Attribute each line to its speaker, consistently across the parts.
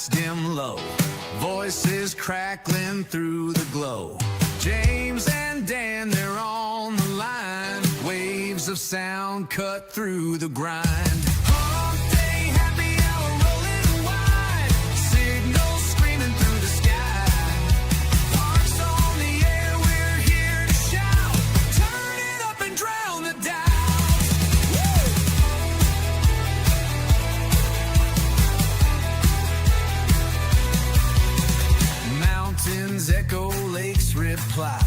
Speaker 1: lights dim low, voices crackling through the glow. James and Dan, they're on the line. Waves of sound cut through the grind. Hump Day Happy Hour rolling wide. Signals screaming through the sky. Parks on the air, we're here to shout. Turn it up and drown the dials. Woo! Mountains echo, lakes reply.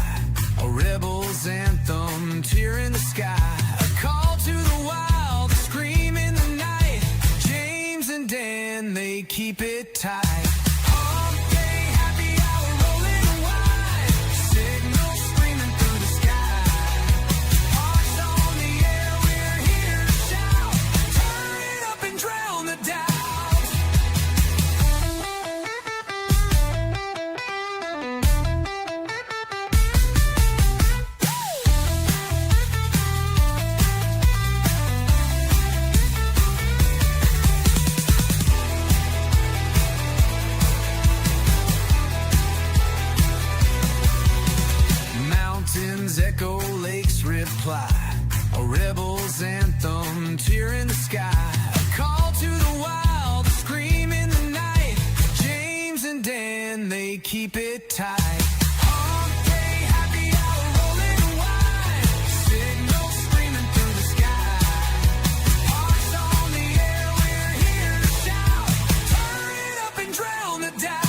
Speaker 1: A rebel's anthem, tear in the sky. A call to the wild, a scream in the night. James and Dan, they keep it tight. Hump Day Happy Hour rolling wide. Signals screaming through the sky. Hearts on the air, we're here to shout. Turn it up and drown the dials. Mountains echo, lakes reply. A rebel's anthem, tear in the sky. A call to the wild, a scream in the night. James and Dan, they keep it tight. Hump Day Happy Hour rolling wide. Signals screaming through the sky. Hearts on the air, we're here to shout. Turn it up and drown the dials.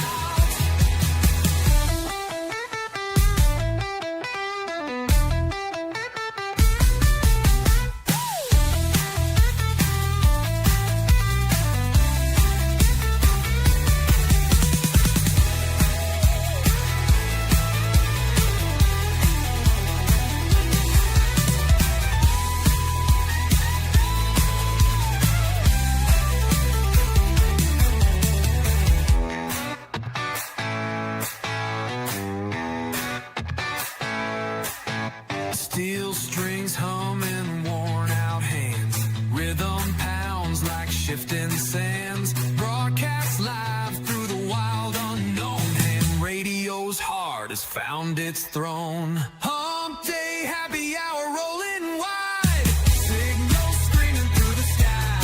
Speaker 1: Steel strings humming, worn out hands. Rhythm pounds like shifting sands. Broadcast live through the wild unknown. And radio's heart has found its throne. Hump Day Happy Hour rolling wide. Signals screaming through the sky.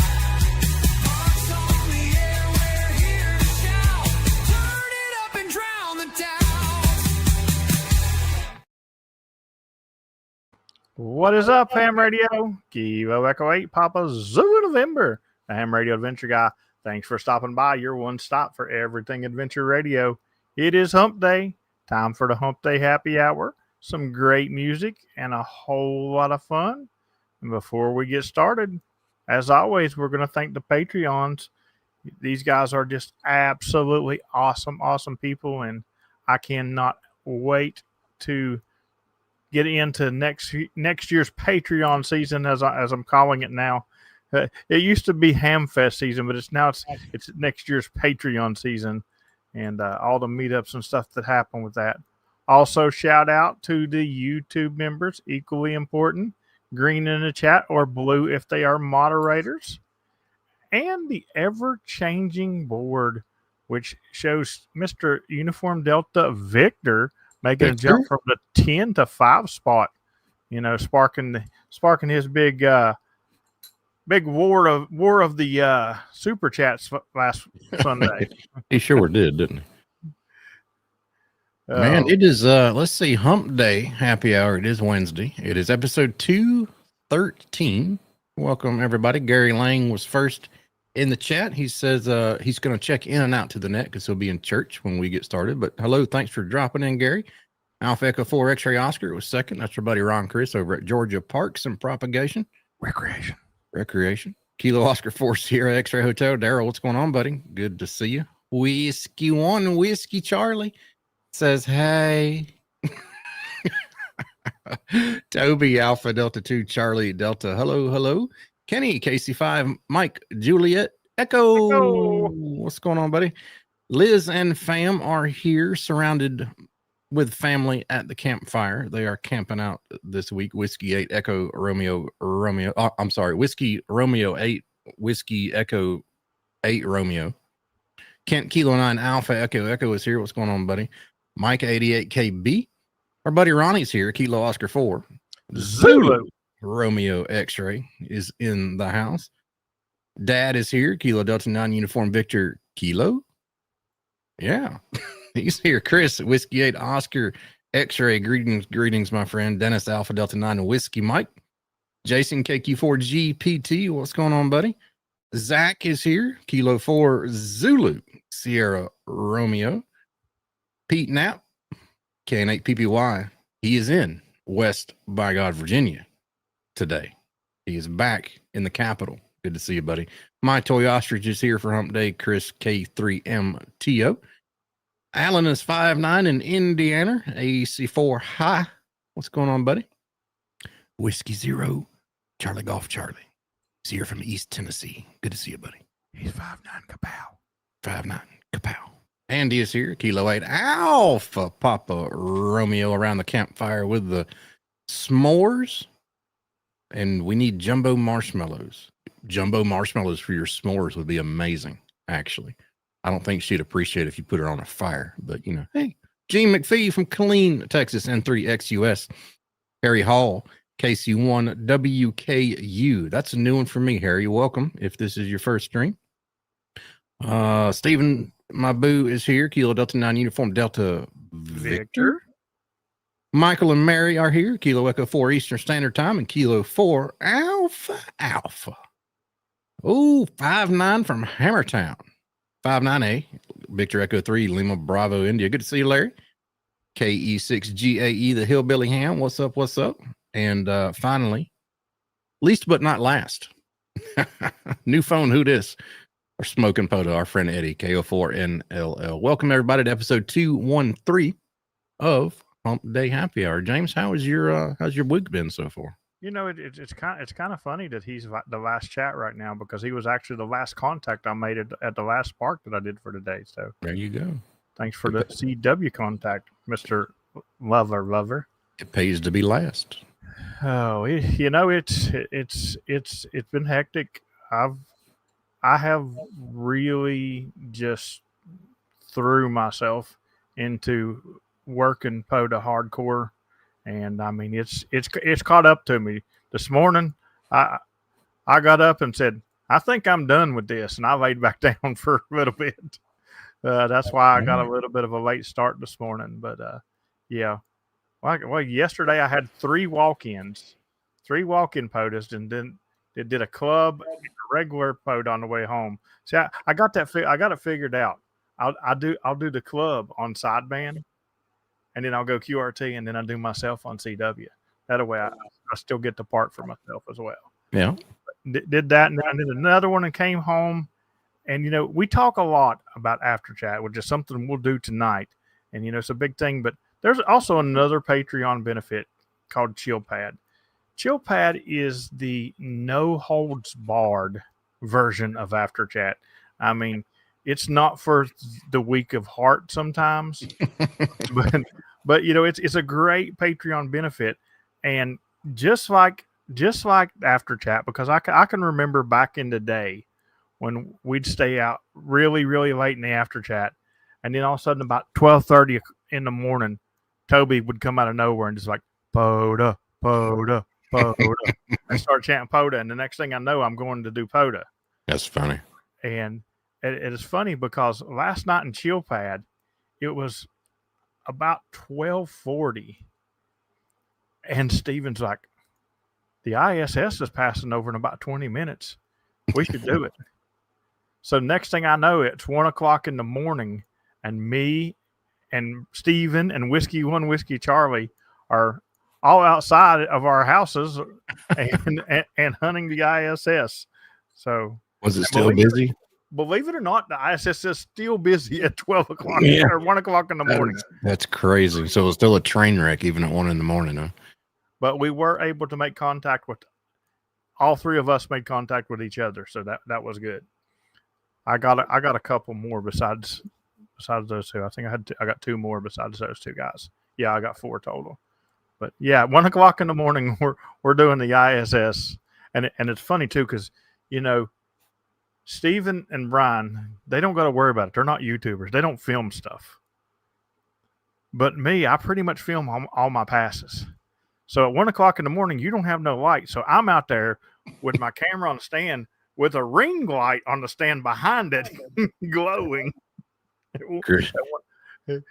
Speaker 1: Hearts on the air, we're here to shout. Turn it up and drown the dials.
Speaker 2: What is up, Ham Radio? Kilo Echo 8, Papa Zulu November, the Ham Radio Adventure Guy. Thanks for stopping by. Your one stop for everything Adventure Radio. It is Hump Day. Time for the Hump Day Happy Hour. Some great music and a whole lot of fun. And before we get started, as always, we're going to thank the Patreons. These guys are just absolutely awesome, awesome people. And I cannot wait to get into next year's Patreon season, as I'm calling it now. It used to be Hamfest season, but it's next year's Patreon season, and all the meetups and stuff that happen with that. Also, shout out to the YouTube members, equally important, green in the chat or blue if they are moderators, and the ever-changing board, which shows Mr. Uniform Delta Victor making a jump from the 10 to 5 spot, sparking his big war of the super chats last Sunday.
Speaker 3: He sure did, didn't he? Man, it is let's see, Hump Day Happy Hour. It is Wednesday. It is episode 213. Welcome everybody. Gary Lang was first in the chat. He says he's going to check in and out to the net because he'll be in church when we get started. But hello, thanks for dropping in, Gary. Alpha Echo 4 X-Ray Oscar was second. That's our buddy Ron Chris over at Georgia Parks and Propagation. Recreation. Kilo Oscar 4 Sierra X-Ray Hotel. Daryl, what's going on, buddy? Good to see you. Whiskey 1 Whiskey Charlie says, hey. Toby Alpha Delta 2 Charlie Delta. Hello. Kenny KC5 Mike Juliet Echo. What's going on, buddy? Liz and fam are here surrounded with family at the campfire. They are camping out this week. Whiskey 8 Echo Romeo. Whiskey Romeo 8 Whiskey Echo 8 Romeo. Kent Kilo 9 Alpha Echo. Echo is here. What's going on, buddy? Mike 88 KB. Our buddy Ronnie's here. Kilo Oscar 4.
Speaker 2: Zulu.
Speaker 3: Romeo X-Ray is in the house. Dad is here. Kilo Delta 9 Uniform Victor Kilo. Yeah, he's here. Chris, Whiskey 8 Oscar X-Ray. Greetings, my friend. Dennis Alpha Delta 9 and Whiskey Mike. Jason KQ4 GPT. What's going on, buddy? Zach is here. Kilo 4 Zulu Sierra Romeo. Pete Knapp, KN8 PPY. He is in West by God, Virginia today. He is back in the capital. Good to see you, buddy. My Toy Ostrich is here for Hump Day. Chris K3MTO. Alan is 5'9" in Indiana. AC4 High. What's going on, buddy? Whiskey Zero. Charlie Golf Charlie. He's here from East Tennessee. Good to see you, buddy.
Speaker 2: He's 5'9", kapow.
Speaker 3: 5'9", kapow. Andy is here. Kilo 8 Alpha Papa Romeo around the campfire with the s'mores. And we need jumbo marshmallows. Jumbo marshmallows for your s'mores would be amazing, actually. I don't think she'd appreciate it if you put her on a fire, but you know, hey. Gene McPhee from Killeen, Texas, N3XUS. Harry Hall, KC1WKU. That's a new one for me, Harry. Welcome if this is your first stream. Stephen, my boo, is here. Kilo Delta 9 Uniform Delta Victor. Michael and Mary are here. Kilo Echo 4 Eastern Standard Time and Kilo 4 Alpha Alpha. Oh, 5'9" from Hammertown. 5'9" Victor Echo 3 Lima Bravo India. Good to see you, Larry. KE6GAE the Hillbilly Ham. What's up? What's up? And finally, least but not last, new phone. Who this? Our smoking POTA, our friend Eddie, KO4NLL. Welcome everybody to episode 213 of Hump Day Happy Hour. James, how's your week been so far?
Speaker 2: You know, it's kind of funny that he's the last chat right now because he was actually the last contact I made at the last park that I did for today. So
Speaker 3: there you go.
Speaker 2: Thanks for the CW contact, Mr. Lover.
Speaker 3: It pays to be last.
Speaker 2: Oh, you know, it's been hectic. I have really just threw myself into working POTA hardcore, and I mean it's caught up to me. This morning I got up and said, I think I'm done with this, and I laid back down for a little bit. That's why I got a little bit of a late start this morning, but yeah. Well, yesterday I had 3 walk-in POTAs, and then it did a club and a regular POTA on the way home. See, I got it figured out. I'll do the club on sideband, and then I'll go QRT, and then I do myself on CW. That way I still get the part for myself as well.
Speaker 3: Yeah.
Speaker 2: Did that, and I did another one and came home. And, you know, we talk a lot about After Chat, which is something we'll do tonight. And, you know, it's a big thing. But there's also another Patreon benefit called Chill Pad. Chill Pad is the no-holds-barred version of After Chat. I mean, it's not for the weak of heart sometimes. but you know, it's a great Patreon benefit. And just like After Chat, because I can remember back in the day, when we'd stay out really, really late in the After Chat, and then all of a sudden about 12:30 in the morning, Toby would come out of nowhere and just like, POTA, POTA, POTA, and start chanting POTA, and the next thing I know, I'm going to do POTA.
Speaker 3: That's funny.
Speaker 2: And it is funny because last night in Chill Pad, it was about 12:40, and Steven's like, the ISS is passing over in about 20 minutes. We should do it. So next thing I know, it's 1 o'clock in the morning, and me and Steven and Whiskey One Whiskey Charlie are all outside of our houses and hunting the ISS. So
Speaker 3: was it still busy?
Speaker 2: Believe it or not, the ISS is still busy at 12 o'clock or 1 o'clock in the morning.
Speaker 3: That's crazy. So it was still a train wreck even at 1 in the morning, huh?
Speaker 2: But we were able to make contact with all 3 of us made contact with each other, so that was good. I got a couple more besides those 2. I think I got 2 more besides those 2 guys. Yeah, I got 4 total. But yeah, 1 o'clock in the morning we're doing the ISS, and it's funny too because, you know, Steven and Brian, they don't got to worry about it. They're not YouTubers. They don't film stuff. But me, I pretty much film all my passes. So at 1 o'clock in the morning, you don't have no light. So I'm out there with my camera on the stand with a ring light on the stand behind it, glowing. And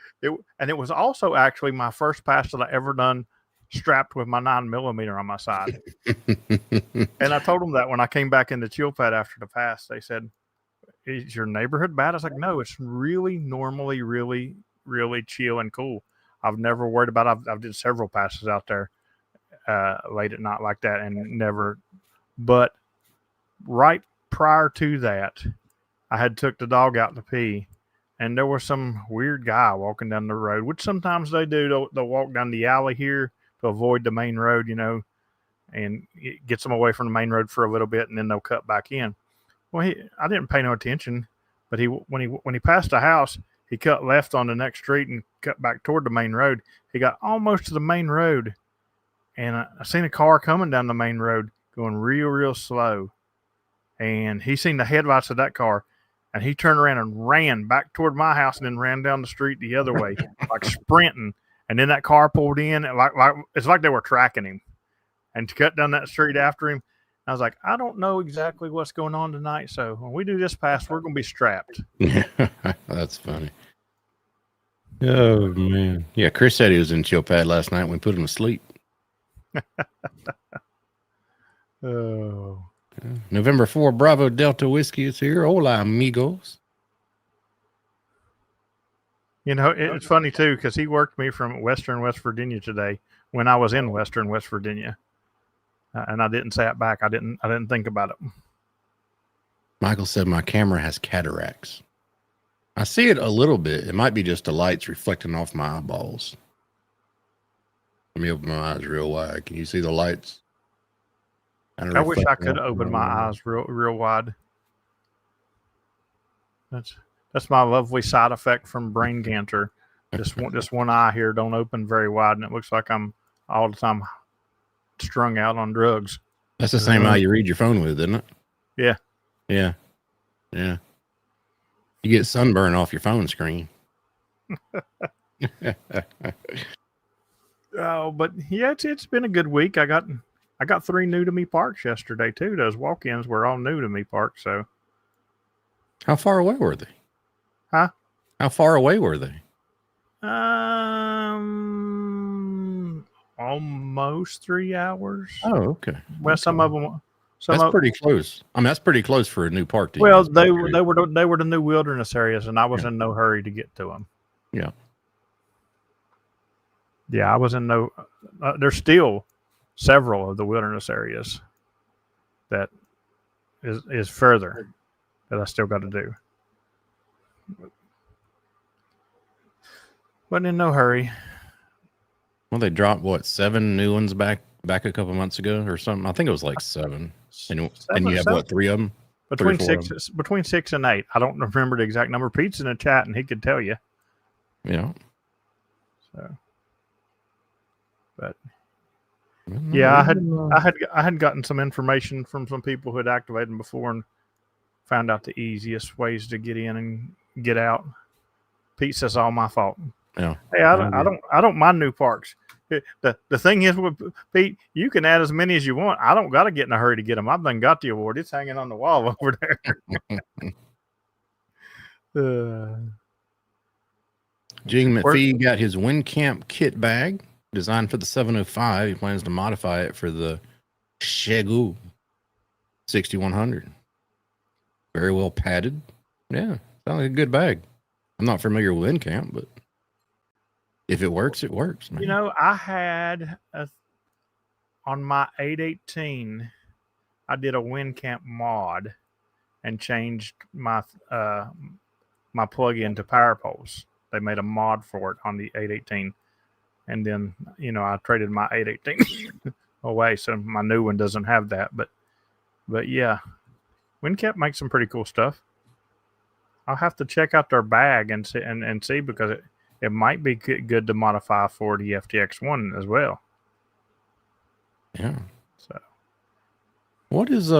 Speaker 2: it was also actually my first pass that I ever done strapped with my 9mm on my side. And I told them that when I came back in the chill pad after the pass, they said, "Is your neighborhood bad?" I was like, "No, it's really normally really, really chill and cool. I've never worried about it. I've did several passes out there late at night like that and never, but right prior to that, I had took the dog out to pee, and there was some weird guy walking down the road, which sometimes they do. They'll walk down the alley here to avoid the main road, and it gets them away from the main road for a little bit, and then they'll cut back in. Well, I didn't pay no attention, but when he passed the house, he cut left on the next street and cut back toward the main road. He got almost to the main road, and I seen a car coming down the main road going real, real slow. And he seen the headlights of that car, and he turned around and ran back toward my house and then ran down the street the other way, like sprinting. And then that car pulled in, and it's like they were tracking him and cut down that street after him. I was like, I don't know exactly what's going on tonight, so when we do this pass, we're going to be strapped.
Speaker 3: That's funny. Oh, man. Yeah, Chris said he was in chill pad last night. We put him to sleep.
Speaker 2: Oh.
Speaker 3: November 4, Bravo Delta Whiskey is here. Hola, amigos.
Speaker 2: It's funny, too, because he worked me from Western West Virginia today when I was in Western West Virginia. And I didn't say it back. I didn't think about it.
Speaker 3: Michael said my camera has cataracts. I see it a little bit. It might be just the lights reflecting off my eyeballs. Let me open my eyes real wide. Can you see the lights?
Speaker 2: I wish I could open my eyes real wide. That's my lovely side effect from brain cancer. This one eye here don't open very wide, and it looks like I'm all the time strung out on drugs.
Speaker 3: That's the same eye you read your phone with, isn't it?
Speaker 2: Yeah.
Speaker 3: Yeah. Yeah. You get sunburn off your phone screen.
Speaker 2: Oh, but yeah, it's been a good week. I got 3 new to me parks yesterday too. Those walk-ins were all new to me parks. So,
Speaker 3: how far away were they?
Speaker 2: Huh?
Speaker 3: How far away were they?
Speaker 2: Almost 3 hours.
Speaker 3: Oh, okay.
Speaker 2: Well, some of them.
Speaker 3: That's pretty close. I mean, that's pretty close for a new park.
Speaker 2: Well, they were the new wilderness areas, and I was in no hurry to get to them.
Speaker 3: Yeah.
Speaker 2: Yeah, I was in no. There's still several of the wilderness areas that is further that I still got to do. But in no hurry.
Speaker 3: Well, they dropped 7 new ones back a couple months ago or something. I think it was like 7. And you have 3 of them?
Speaker 2: Between 6 and 8. I don't remember the exact number. Pete's in the chat and he could tell you.
Speaker 3: Yeah.
Speaker 2: So, but yeah, I had gotten some information from some people who had activated them before and found out the easiest ways to get in and get out. Pete says all my fault.
Speaker 3: Yeah.
Speaker 2: Hey, I don't mind new parks. The thing is with Pete, you can add as many as you want. I don't got to get in a hurry to get them. I've done got the award. It's hanging on the wall over there.
Speaker 3: Gene McPhee got his WinCamp kit bag designed for the 705. He plans to modify it for the Shegu 6100. Very well padded. Yeah, sounds like a good bag. I'm not familiar with WinCamp, but if it works, it works, man.
Speaker 2: I had on my 818, I did a WinCamp mod and changed my my plug-in to power poles. They made a mod for it on the 818, and then I traded my 818 away, so my new one doesn't have that. But yeah, WinCamp makes some pretty cool stuff. I'll have to check out their bag and see because it might be good to modify for the FTX1 as well.
Speaker 3: Yeah.
Speaker 2: So,
Speaker 3: what is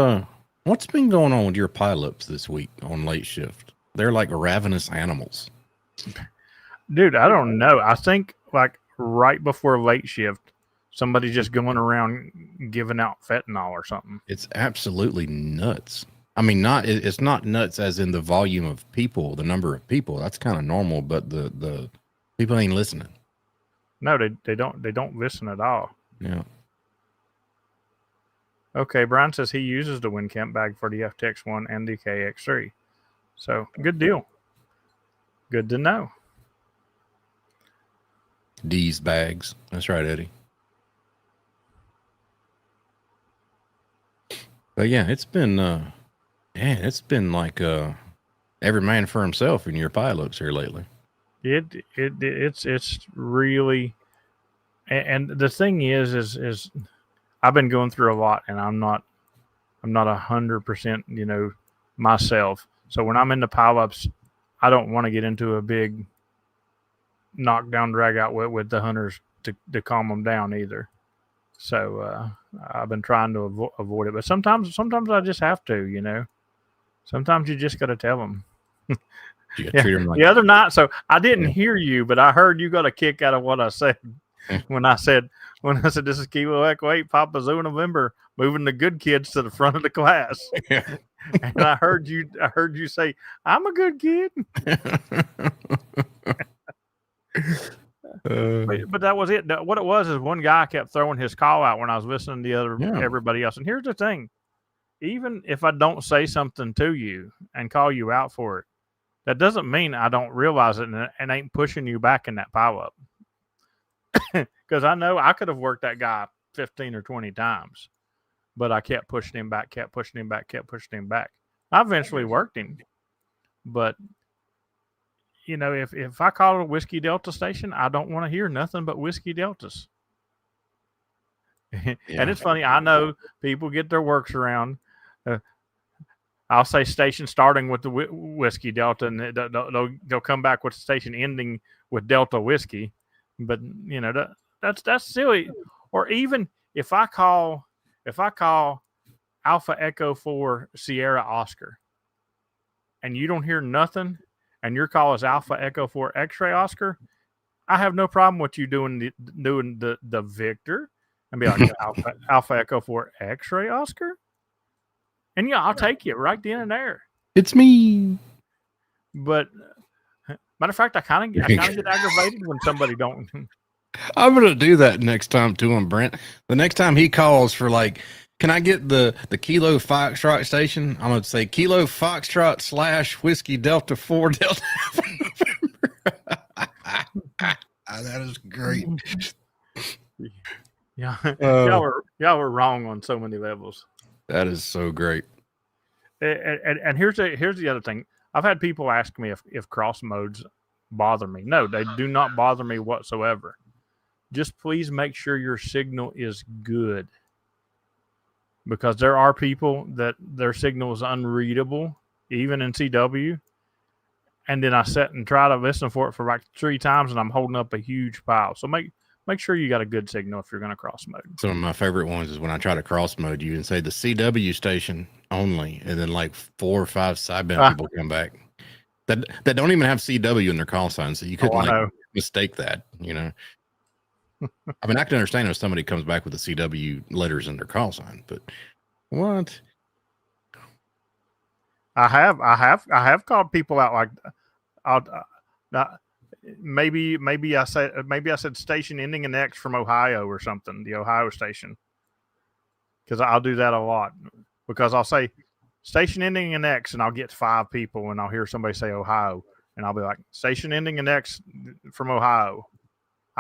Speaker 3: What's been going on with your pilots this week on late shift? They're like ravenous animals.
Speaker 2: Dude, I don't know. I think like right before late shift, somebody's just going around giving out fentanyl or something.
Speaker 3: It's absolutely nuts. I mean, it's not nuts as in the volume of people, the number of people. That's kind of normal, but the people ain't listening.
Speaker 2: No, they don't listen at all.
Speaker 3: Yeah.
Speaker 2: Okay, Brian says he uses the WinCamp bag for the FTX1 and the KX3. So good deal. Good to know.
Speaker 3: D's bags. That's right, Eddie. But yeah, it's been like every man for himself in your pilots here lately.
Speaker 2: It's really, and the thing is I've been going through a lot, and I'm not 100%, myself. So when I'm in the pileups, I don't want to get into a big knockdown drag out with the hunters to calm them down either. So I've been trying to avoid it, but sometimes I just have to. Sometimes you just got to tell them.
Speaker 3: Treat them like
Speaker 2: the other night, so I didn't hear you, but I heard you got a kick out of what I said when I said this is Kilo Echo 8 Papa Zulu November moving the good kids to the front of the class.
Speaker 3: Yeah.
Speaker 2: And I heard you say, I'm a good kid. But that was it. What it was is one guy kept throwing his call out when I was listening to everybody else. And here's the thing. Even if I don't say something to you and call you out for it, that doesn't mean I don't realize it and ain't pushing you back in that pileup. Because I know I could have worked that guy 15 or 20 times, but I kept pushing him back. I eventually worked him. But, if I call it a Whiskey Delta station, I don't want to hear nothing but Whiskey Deltas. And it's funny. I know people get their works around. I'll say station starting with the Whiskey Delta, and they'll come back with the station ending with Delta Whiskey. But that's silly. Or even if I call Alpha Echo 4 Sierra Oscar, and you don't hear nothing, and your call is Alpha Echo 4 X-Ray Oscar, I have no problem with you doing the Victor and be like Alpha Echo 4 X-Ray Oscar. And I'll take you right then and there.
Speaker 3: It's me.
Speaker 2: But matter of fact, I kind of get aggravated when somebody don't.
Speaker 3: I'm gonna do that next time to him, Brent. The next time he calls for can I get the Kilo Foxtrot station? I'm gonna say Kilo Foxtrot / Whiskey Delta 4 Delta. That is great.
Speaker 2: Yeah, y'all were wrong on so many levels.
Speaker 3: That is so great.
Speaker 2: And here's the other thing. I've had people ask me if cross modes bother me. No, they do not bother me whatsoever. Just please make sure your signal is good. Because there are people that their signal is unreadable, even in CW. And then I sit and try to listen for it for like 3 times, and I'm holding up a huge pile. So make sure you got a good signal if you're going to cross mode.
Speaker 3: Some of my favorite ones is when I try to cross mode you and say the CW station only, and then like 4 or 5 sideband people come back that don't even have CW in their call sign, so you couldn't mistake that. I mean, I can understand if somebody comes back with the CW letters in their call sign, but what?
Speaker 2: I have called people out like maybe I said station ending in X from Ohio or something, the Ohio station, because I'll do that a lot, because I'll say station ending in X and I'll get 5 people and I'll hear somebody say Ohio and I'll be like station ending in X from Ohio.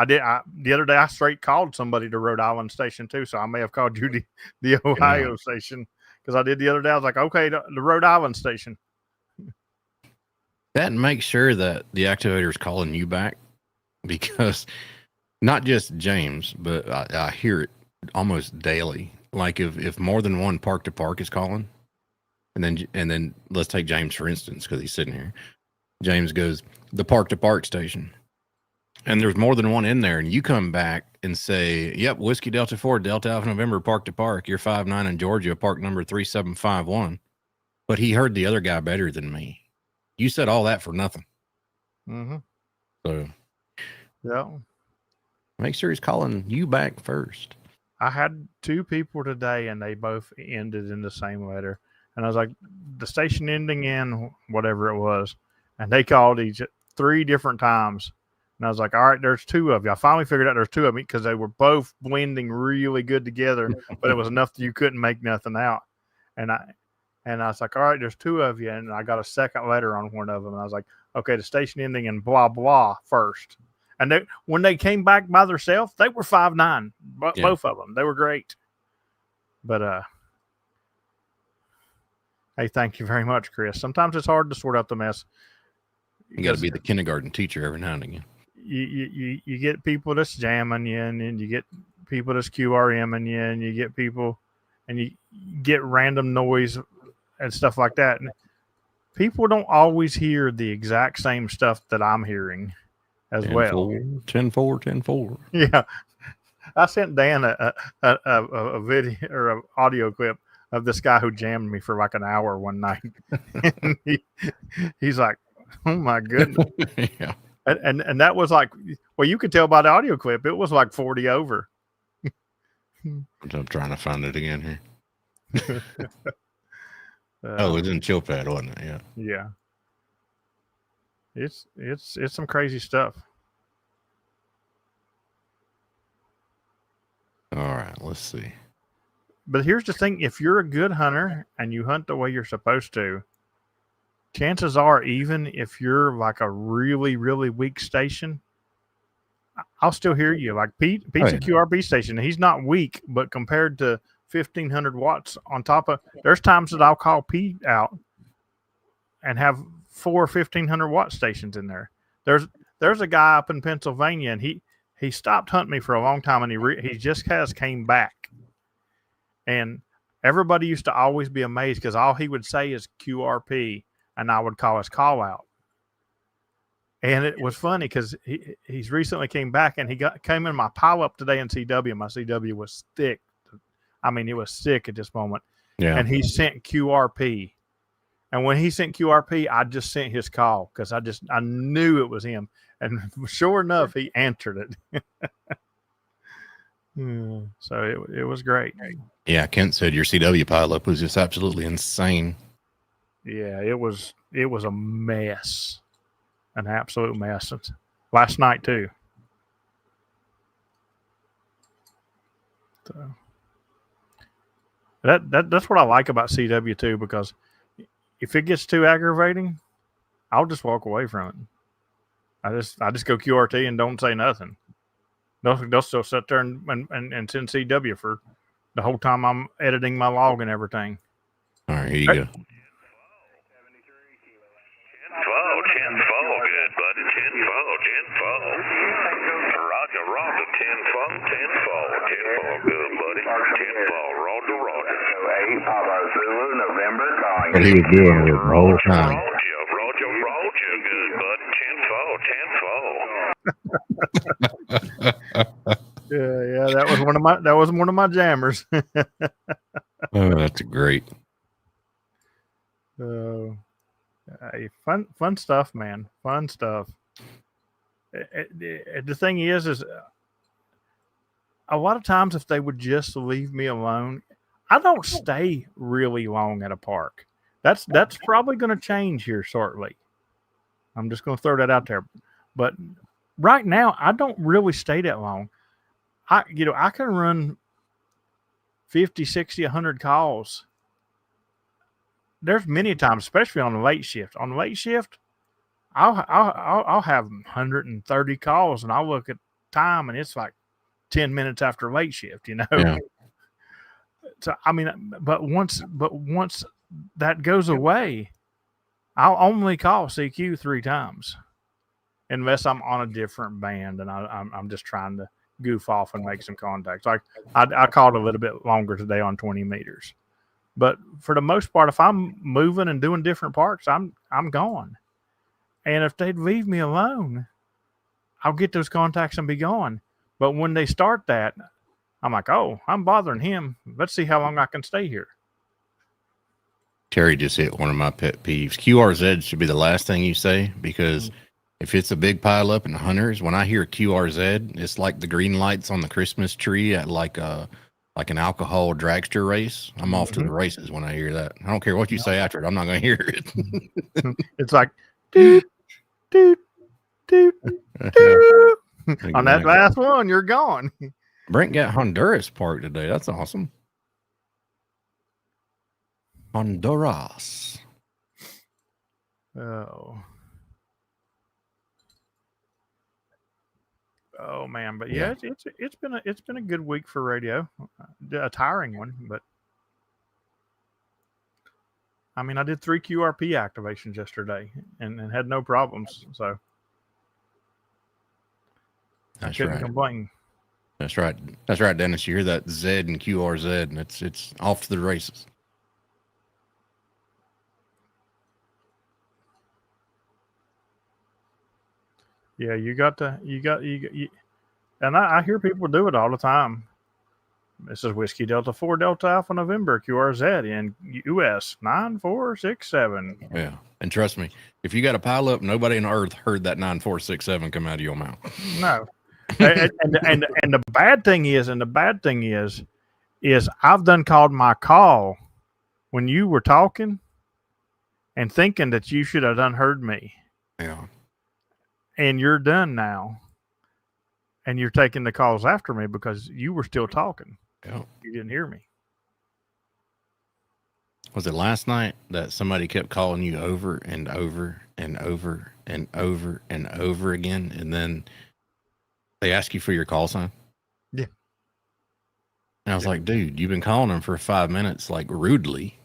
Speaker 2: The other day I straight called somebody to Rhode Island station too, so I may have called you the Ohio station, because I did the other day. I was like, okay, the Rhode Island station.
Speaker 3: That makes sure that the activator is calling you back, because not just James, but I hear it almost daily. Like if more than one park to park is calling, and then let's take James for instance, because he's sitting here. James goes, the park to park station. and there's more than one in there, and you come back and say, "Yep, Whiskey Delta 4, Delta Alpha November, Park to Park. You're 5'9" in Georgia, park number 3751." But he heard the other guy better than me. You said all that for nothing.
Speaker 2: Mm-hmm.
Speaker 3: So,
Speaker 2: Yeah.
Speaker 3: make sure he's calling you back first.
Speaker 2: I had 2 people today, and they both ended in the same letter. And I was like, the station ending in whatever it was, and they called each 3 different times. And I was like, all right, there's 2 of you. I finally figured out there's 2 of me because they were both blending really good together, but it was enough that you couldn't make nothing out. And I was like, all right, there's 2 of you. And I got a second letter on one of them. And I was like, okay, the station ending in blah, blah first. And when they came back by themselves, they were 5'9", both of them. They were great. But, hey, thank you very much, Chris. Sometimes it's hard to sort out the mess.
Speaker 3: You got to be the kindergarten teacher every now and again.
Speaker 2: You get people that's jamming you, and you get people that's QRMing you, and you get people, and you get random noise and stuff like that. And people don't always hear the exact same stuff that I'm hearing as
Speaker 3: 10,
Speaker 2: well.
Speaker 3: 4, 10-4.
Speaker 2: Yeah. I sent Dan a video or an audio clip of this guy who jammed me for like an hour one night. And he's like, oh my goodness.
Speaker 3: Yeah.
Speaker 2: And that was like, well, you could tell by the audio clip, it was like 40 over.
Speaker 3: I'm trying to find it again here. Oh, it's in Chilpad, wasn't it? Yeah.
Speaker 2: Yeah. It's some crazy stuff.
Speaker 3: All right, let's see.
Speaker 2: But here's the thing. If you're a good hunter and you hunt the way you're supposed to, chances are, even if you're like a really, really weak station, I'll still hear you. Like Pete's a QRP station. He's not weak, but compared to 1,500 watts on top of, there's times that I'll call Pete out and have 4 1,500 watt stations in there. There's a guy up in Pennsylvania, and he stopped hunting me for a long time, and he just came back. And everybody used to always be amazed because all he would say is QRP, and I would call his call out. And it was funny because he's recently came back, and came in my pile up today in CW. My CW was thick. I mean, it was sick at this moment.
Speaker 3: Yeah.
Speaker 2: And he sent QRP. And when he sent QRP, I just sent his call because I knew it was him. And sure enough, he answered it. So it was great.
Speaker 3: Yeah, Kent said your CW pileup was just absolutely insane.
Speaker 2: Yeah, it was a mess, an absolute mess. Last night too. So that's what I like about CW too, because if it gets too aggravating, I'll just walk away from it. I just go QRT and don't say nothing. They'll still sit there and send CW for the whole time I'm editing my log and everything.
Speaker 3: All right, here you go.
Speaker 4: 10-4, good buddy. 10-4. Roger, 10-4, good buddy. 10-4, Roger. 8 Papa Zulu, November, calling.
Speaker 3: What he was doing was the whole time.
Speaker 4: Roger, good buddy. 10-4.
Speaker 2: Yeah, that was one of my jammers.
Speaker 3: Oh, that's great.
Speaker 2: So, hey, fun stuff, man. Fun stuff. The thing is a lot of times if they would just leave me alone, I don't stay really long at a park. That's probably going to change here shortly. I'm just going to throw that out there. But right now, I don't really stay that long. I can run 50, 60, 100 calls. There's many times, especially on the late shift. On the late shift, I'll have 130 calls, and I'll look at time, and it's like 10 minutes after late shift.
Speaker 3: Yeah.
Speaker 2: So I mean, but once that goes away, I'll only call CQ 3 times, unless I'm on a different band and I'm just trying to goof off and make some contacts. Like I called a little bit longer today on 20 meters, but for the most part, if I'm moving and doing different parks, I'm gone. And if they'd leave me alone, I'll get those contacts and be gone. But when they start that, I'm like, oh, I'm bothering him. Let's see how long I can stay here.
Speaker 3: Terry just hit one of my pet peeves. QRZ should be the last thing you say, because if it's a big pile up in hunters, when I hear QRZ, it's like the green lights on the Christmas tree at like an alcohol dragster race. I'm off to the races when I hear that. I don't care what you say after it. I'm not going to hear it.
Speaker 2: It's like, doot, doot, doot, doot. On that last one, you're gone.
Speaker 3: Brent got Honduras Park today. That's awesome. Honduras.
Speaker 2: Oh man, but yeah, it's been a good week for radio. A tiring one, but I mean, I did 3 QRP activations yesterday and had no problems, so I couldn't complain.
Speaker 3: That's right. That's right, Dennis. You hear that Z and QRZ, and it's off to the races.
Speaker 2: Yeah, you and I hear people do it all the time. This is Whiskey Delta 4 Delta Alpha November QRZ in US 9467.
Speaker 3: Yeah, and trust me, if you got a pile up, nobody on earth heard that 9467 come out of your mouth.
Speaker 2: No, and the bad thing is I've done called my call when you were talking and thinking that you should have done heard me.
Speaker 3: Yeah.
Speaker 2: And you're done now. And you're taking the calls after me because you were still talking.
Speaker 3: Yeah.
Speaker 2: You didn't hear me.
Speaker 3: Was it last night that somebody kept calling you over and over and over and over and over again, and then they ask you for your call sign?
Speaker 2: Yeah.
Speaker 3: And I was like, dude, you've been calling him for 5 minutes, like rudely.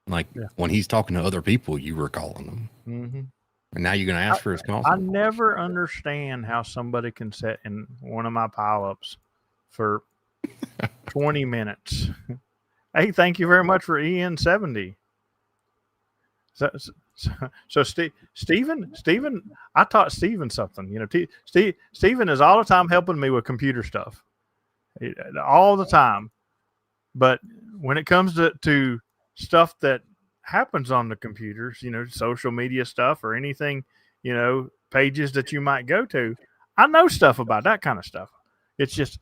Speaker 3: Like when he's talking to other people, you were calling them.
Speaker 2: Mm-hmm.
Speaker 3: And now you're going to ask for his call
Speaker 2: I
Speaker 3: sign?
Speaker 2: never understand how somebody can sit in one of my pileups for 20 minutes. Hey, thank you very much for EN70. So Stephen, I taught Stephen something. You know, Stephen is all the time helping me with computer stuff, all the time. But when it comes to stuff that happens on the computers, you know, social media stuff or anything, you know, pages that you might go to, I know stuff about that kind of stuff. It's just,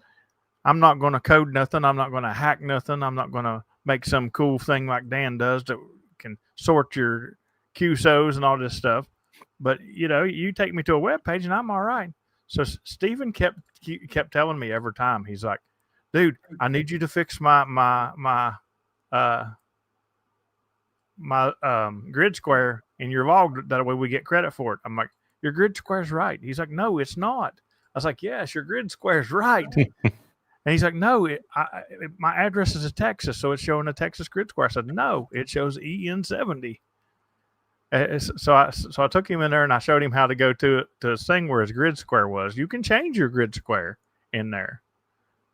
Speaker 2: I'm not going to code nothing. I'm not going to hack nothing. I'm not going to make some cool thing like Dan does that can sort your QSOs and all this stuff. But, you know, you take me to a web page and I'm all right. So Stephen kept telling me every time, he's like, dude, I need you to fix my grid square in your log, that way we get credit for it. I'm like, your grid square's right. He's like, no, it's not. I was like, yes, your grid square's right. And he's like, no, my address is a Texas, so it's showing a Texas grid square. I said, no, it shows EN70. So I took him in there and I showed him how to go to a thing where his grid square was. You can change your grid square in there,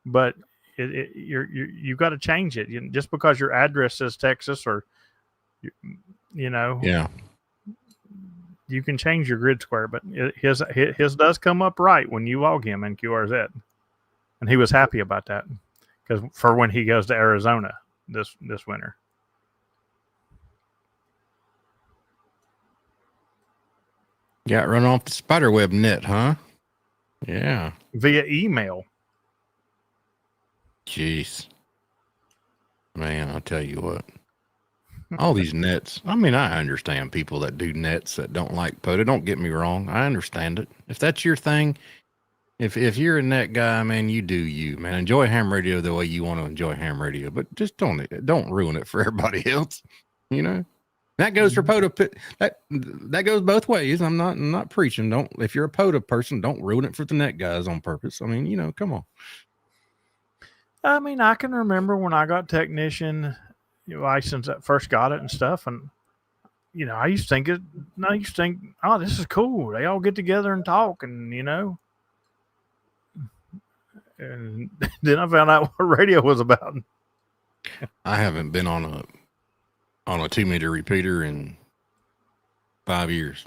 Speaker 2: but you got to change it. Just because your address says Texas or you know,
Speaker 3: yeah,
Speaker 2: you can change your grid square, but his does come up right when you log him in QRZ, and he was happy about that because for when he goes to Arizona this winter.
Speaker 3: Got run off the spiderweb net, huh? Yeah,
Speaker 2: via email.
Speaker 3: Jeez, man, I'll tell you what. All these nets. I mean, I understand people that do nets that don't like POTA. Don't get me wrong. I understand it. If that's your thing, if you're a net guy, man, you do you, man. Enjoy ham radio the way you want to enjoy ham radio, but just don't ruin it for everybody else. You know, that goes for POTA. That goes both ways. I'm not preaching. If you're a POTA person, don't ruin it for the net guys on purpose. I mean, you know, come on.
Speaker 2: I mean, I can remember when I got technician license at first got it and stuff, and you know, I used to think, oh, this is cool. They all get together and talk, and you know, and then I found out what radio was about.
Speaker 3: I haven't been on a 2-meter repeater in 5 years.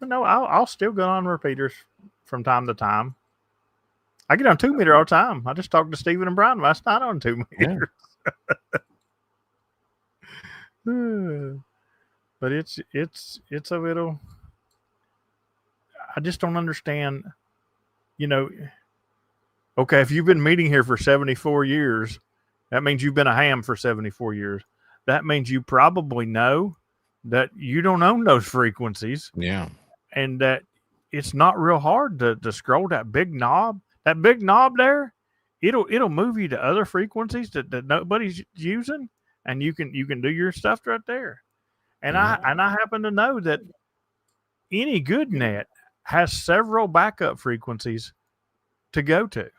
Speaker 2: But no, I'll still go on repeaters from time to time. I get on 2 meter all the time. I just talked to Stephen and Brian last night on 2 meter. But it's a little. I just don't understand. Okay, if you've been meeting here for 74 years, that means you've been a ham for 74 years. That means you probably know that you don't own those frequencies.
Speaker 3: Yeah.
Speaker 2: And that it's not real hard to scroll that big knob. That big knob there, it'll move you to other frequencies that nobody's using, and you can do your stuff right there. And I happen to know that any good net has several backup frequencies to go to.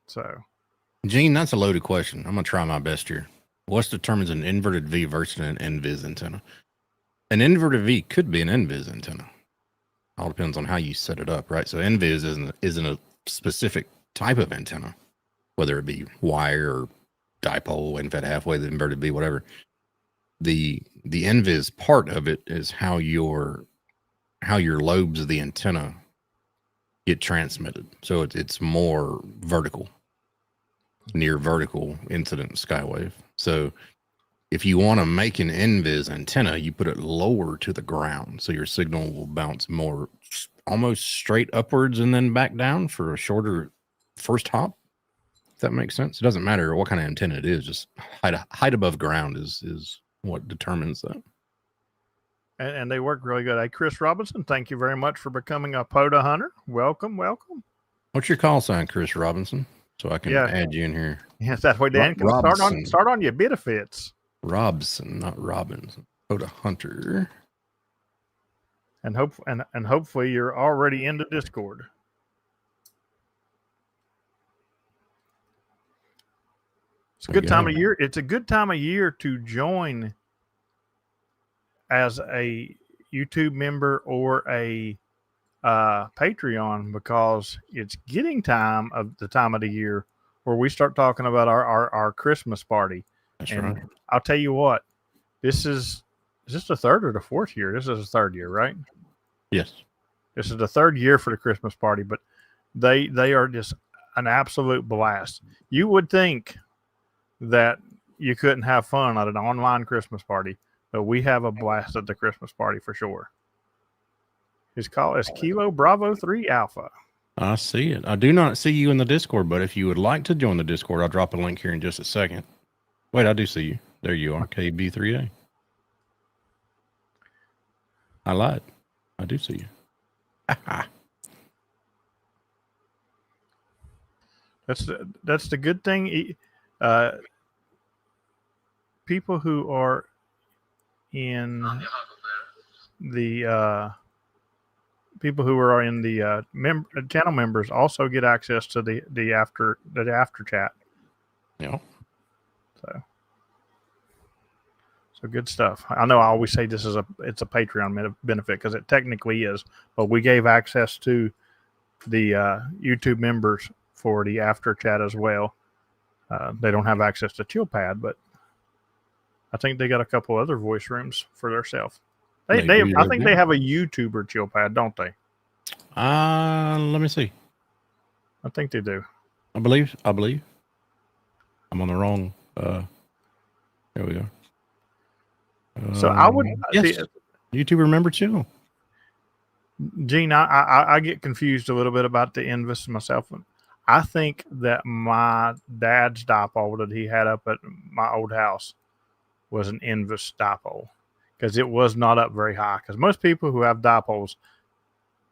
Speaker 2: So,
Speaker 3: Gene, that's a loaded question. I'm gonna try my best here. What's determines an inverted V versus an NVIS antenna? An inverted V could be an NVIS antenna. All depends on how you set it up, right? So NVIS isn't a specific type of antenna, whether it be wire or dipole, infed halfway, the inverted V, whatever. The NVIS part of it is how your lobes of the antenna get transmitted. So it's more vertical, near vertical incident skywave. So if you want to make an NVIS antenna, you put it lower to the ground. So your signal will bounce more almost straight upwards and then back down for a shorter first hop. If that makes sense. It doesn't matter what kind of antenna it is, just height above ground is what determines that.
Speaker 2: And they work really good. Hey, Chris Robinson, thank you very much for becoming a POTA hunter. Welcome.
Speaker 3: What's your call sign, Chris Robinson? So I can add you in here.
Speaker 2: Yes, that way Dan can start on your benefits.
Speaker 3: Robson, not Robinson. POTA hunter.
Speaker 2: And hopefully you're already in the Discord. It's a good time of year. It's a good time of year to join as a YouTube member or a Patreon, because it's getting time of the year where we start talking about our Christmas party.
Speaker 3: That's
Speaker 2: and
Speaker 3: right.
Speaker 2: I'll tell you what, is this the third or the fourth year? This is the third year, right?
Speaker 3: Yes.
Speaker 2: This is the third year for the Christmas party, but they are just an absolute blast. You would think that you couldn't have fun at an online Christmas party, but we have a blast at the Christmas party for sure. His call is Kilo Bravo 3 Alpha.
Speaker 3: I see it. I do not see you in the Discord, but if you would like to join the Discord, I'll drop a link here in just a second. Wait, I do see you. There you are, KB3A. I lied. I do see you.
Speaker 2: That's the good thing. People who are in the channel members also get access to the after chat.
Speaker 3: Yeah.
Speaker 2: So good stuff. I know I always say it's a Patreon benefit, because it technically is, but we gave access to the YouTube members for the after chat as well. They don't have access to ChillPad, but I think they got a couple other voice rooms for themselves. I think they have a YouTuber ChillPad, don't they?
Speaker 3: Let me see.
Speaker 2: I think they do.
Speaker 3: I believe. I'm on the wrong. There we go.
Speaker 2: So I would.
Speaker 3: Yes. YouTuber member too.
Speaker 2: Gene, I get confused a little bit about the NVIS myself. I think that my dad's dipole that he had up at my old house was an NVIS dipole, because it was not up very high. Because most people who have dipoles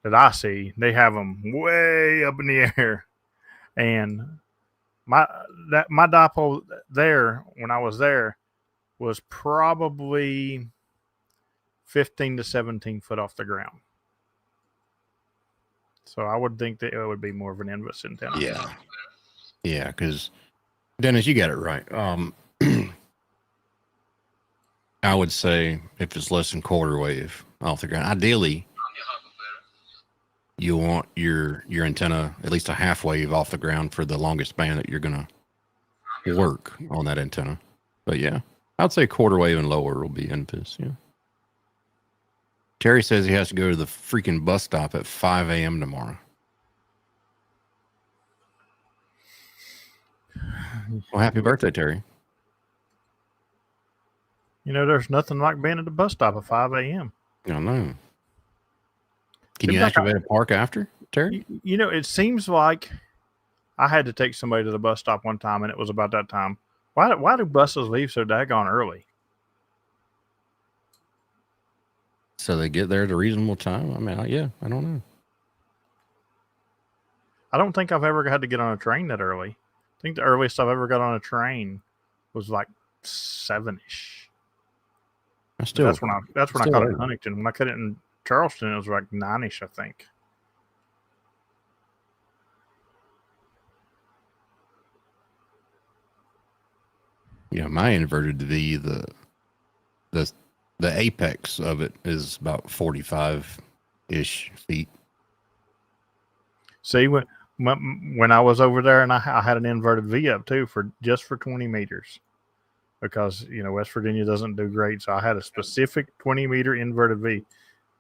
Speaker 2: that I see, they have them way up in the air. And my dipole there, when I was there, was probably 15 to 17 foot off the ground. So I would think that it would be more of an NVIS antenna.
Speaker 3: Yeah, because Dennis, you got it right. I would say if it's less than quarter wave off the ground, ideally you want your antenna at least a half wave off the ground for the longest band that you're gonna work on that antenna. But yeah, I'd say quarter wave and lower will be NVIS. Yeah. Terry says he has to go to the freaking bus stop at 5 a.m. tomorrow. Well, happy birthday, Terry.
Speaker 2: You know, there's nothing like being at the bus stop at 5 a.m.
Speaker 3: I don't know. Can
Speaker 2: Seems
Speaker 3: you
Speaker 2: like
Speaker 3: activate a park after, Terry?
Speaker 2: You know, it seems like I had to take somebody to the bus stop one time, and it was about that time. Why do buses leave so daggone early?
Speaker 3: So they get there at a reasonable time? I mean, yeah, I don't know.
Speaker 2: I don't think I've ever had to get on a train that early. I think the earliest I've ever got on a train was like 7-ish.
Speaker 3: That's when
Speaker 2: I caught it in Huntington. When I caught it in Charleston, it was like 9-ish, I think.
Speaker 3: Yeah, my inverted V, the apex of it is about 45-ish feet.
Speaker 2: See, when I was over there, and I had an inverted V up too for 20 meters, because you know West Virginia doesn't do great, so I had a specific 20-meter inverted V,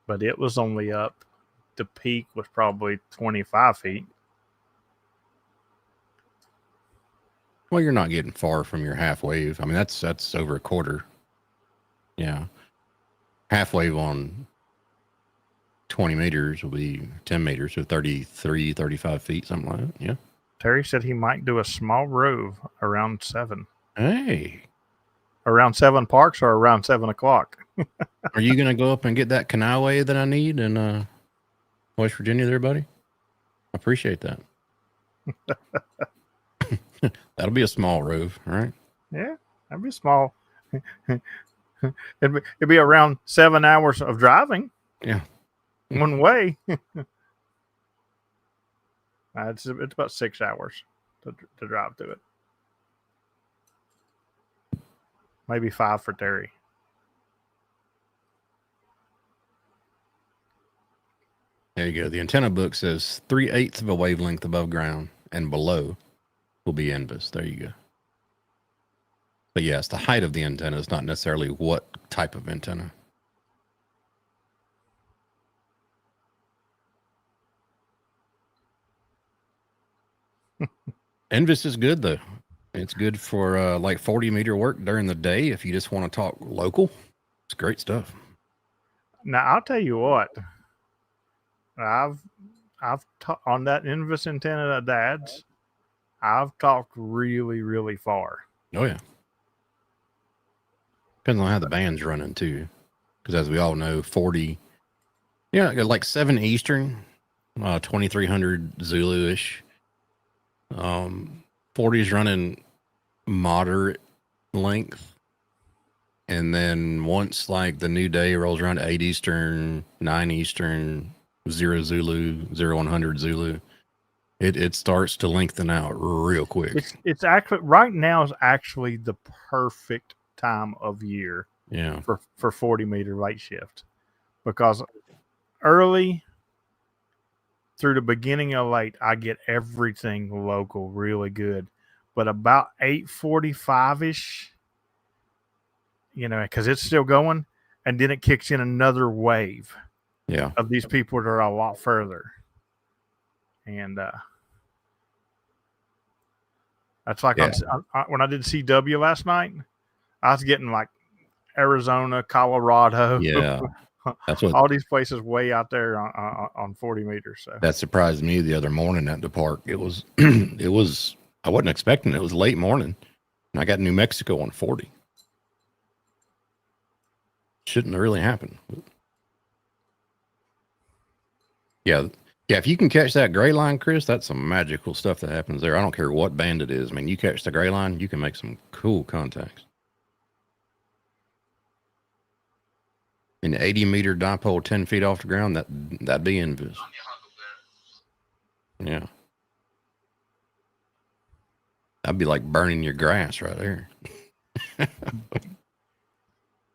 Speaker 2: but it was only up. The peak was probably 25 feet.
Speaker 3: Well, you're not getting far from your half wave. I mean, that's over a quarter. Yeah. Half wave on 20 meters will be 10 meters, so 33, 35 feet, something like that. Yeah.
Speaker 2: Terry said he might do a small rove around 7.
Speaker 3: Hey.
Speaker 2: Around 7 parks or around 7 o'clock.
Speaker 3: Are you going to go up and get that canalway that I need in West Virginia there, buddy? I appreciate that. That'll be a small rove, all right?
Speaker 2: Yeah, that'd be small. It'd be around 7 hours of driving.
Speaker 3: Yeah.
Speaker 2: One way. It's about 6 hours to drive to it. Maybe 5 for Terry.
Speaker 3: There you go. The antenna book says 3/8 of a wavelength above ground and below will be NVIS. There you go. But yes, the height of the antenna is not necessarily what type of antenna. NVIS is good though. It's good for like 40-meter work during the day if you just want to talk local. It's great stuff.
Speaker 2: Now I'll tell you what. I've on that NVIS antenna at Dad's, I've talked really, really far.
Speaker 3: Oh yeah. Depends on how the band's running too, because as we all know, 40, yeah, like 7 Eastern, 2300 Zulu-ish. 40 is running moderate length, and then once like the new day rolls around to 8 Eastern, 9 Eastern, 0 Zulu, 0100 Zulu, it starts to lengthen out real quick.
Speaker 2: It's actually right now is actually the perfect time of year.
Speaker 3: Yeah.
Speaker 2: For 40-meter light shift, because early through the beginning of late, I get everything local really good, but about 8:45-ish, you know, because it's still going, and then it kicks in another wave.
Speaker 3: Yeah.
Speaker 2: Of these people that are a lot further, and that's like when I did CW last night, I was getting like Arizona, Colorado.
Speaker 3: Yeah. That's what
Speaker 2: all these places way out there on 40 meters. So
Speaker 3: that surprised me the other morning at the park. It was, I wasn't expecting it. It was late morning, and I got New Mexico on 40. Shouldn't have really happened. Yeah. If you can catch that gray line, Chris, that's some magical stuff that happens there. I don't care what band it is. I mean, you catch the gray line, you can make some cool contacts. An 80-meter dipole 10 feet off the ground, that'd be NVIS. Yeah. That'd be like burning your grass right there.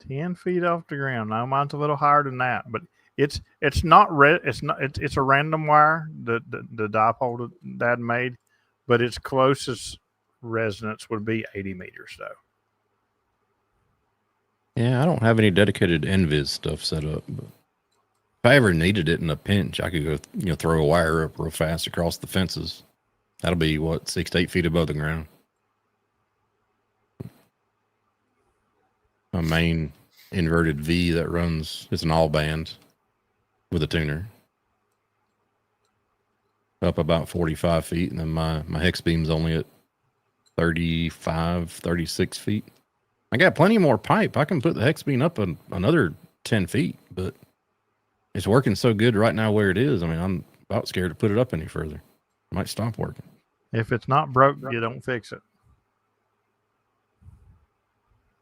Speaker 2: 10 feet off the ground. Now mine's a little higher than that, but it's not it's a random wire, the dipole that Dad made, but its closest resonance would be 80 meters though.
Speaker 3: Yeah, I don't have any dedicated NVIS stuff set up, but If I ever needed it in a pinch, I could go, throw a wire up real fast across the fences. That'll be 6 to 8 feet above the ground. A main inverted V that runs, it's an all band with a tuner. Up about 45 feet, and then my hex beam's only at 35, 36 feet. I got plenty more pipe. I can put the hex beam up another 10 feet, but it's working so good right now where it is. I mean, I'm about scared to put it up any further. It might stop working.
Speaker 2: If it's not broke, you don't fix it.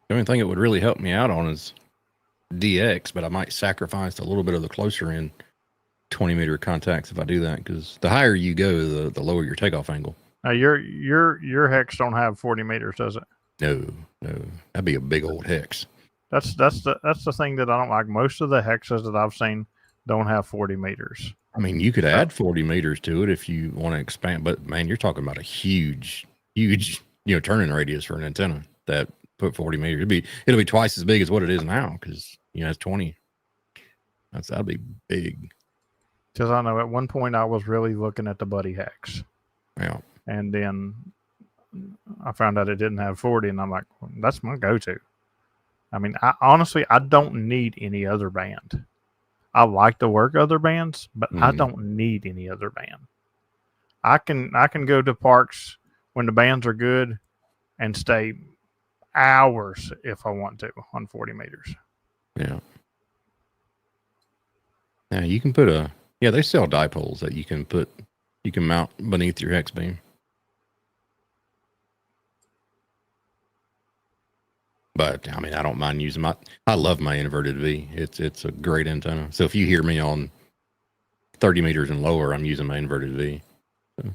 Speaker 3: The only thing it would really help me out on is DX, but I might sacrifice a little bit of the closer in 20-meter contacts if I do that, because the higher you go, the lower your takeoff angle.
Speaker 2: Now your hex don't have 40 meters, does it?
Speaker 3: No, that'd be a big old hex.
Speaker 2: That's the thing that I don't like. Most of the hexes that I've seen don't have 40 meters.
Speaker 3: I mean, you could add 40 meters to it if you want to expand, but man, you're talking about a huge, turning radius for an antenna that put 40 meters. It'll be twice as big as what it is now, because it's 20. That'll be big.
Speaker 2: Because I know at one point I was really looking at the Buddy hex.
Speaker 3: Yeah.
Speaker 2: And then I found out it didn't have 40, and I'm like, well, that's my go-to. I mean, honestly, I don't need any other band. I like to work other bands, but I don't need any other band. I can go to parks when the bands are good and stay hours if I want to on 40 meters.
Speaker 3: Yeah. Yeah, you can put they sell dipoles that you can mount beneath your hex beam. But I mean, I don't mind using I love my inverted V. It's a great antenna. So if you hear me on 30 meters and lower, I'm using my inverted V. So.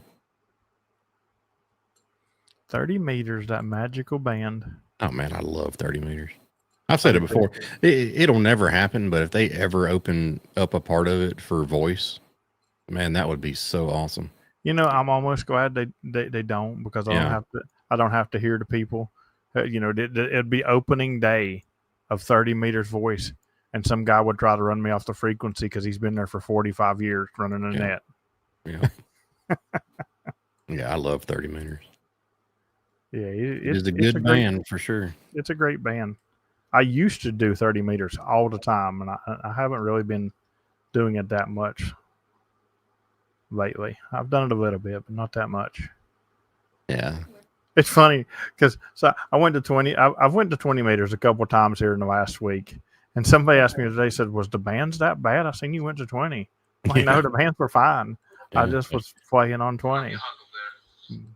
Speaker 2: 30 meters, that magical band.
Speaker 3: Oh man, I love 30 meters. I've said it before. It'll never happen, but if they ever open up a part of it for voice, man, that would be so awesome.
Speaker 2: I'm almost glad they don't, because I don't have to hear the people. It'd be opening day of 30 meters voice, and some guy would try to run me off the frequency because he's been there for 45 years running a net.
Speaker 3: Yeah. Yeah, I love 30 meters.
Speaker 2: Yeah,
Speaker 3: it's a good band for sure.
Speaker 2: It's a great band. I used to do 30 meters all the time, and I haven't really been doing it that much lately. I've done it a little bit, but not that much.
Speaker 3: Yeah.
Speaker 2: It's funny because I went to 20. I've went to 20 meters a couple of times here in the last week, and somebody asked me today, said, "Was the bands that bad?" I seen you went to 20. I'm like, no, the bands were fine. I just was playing on 20,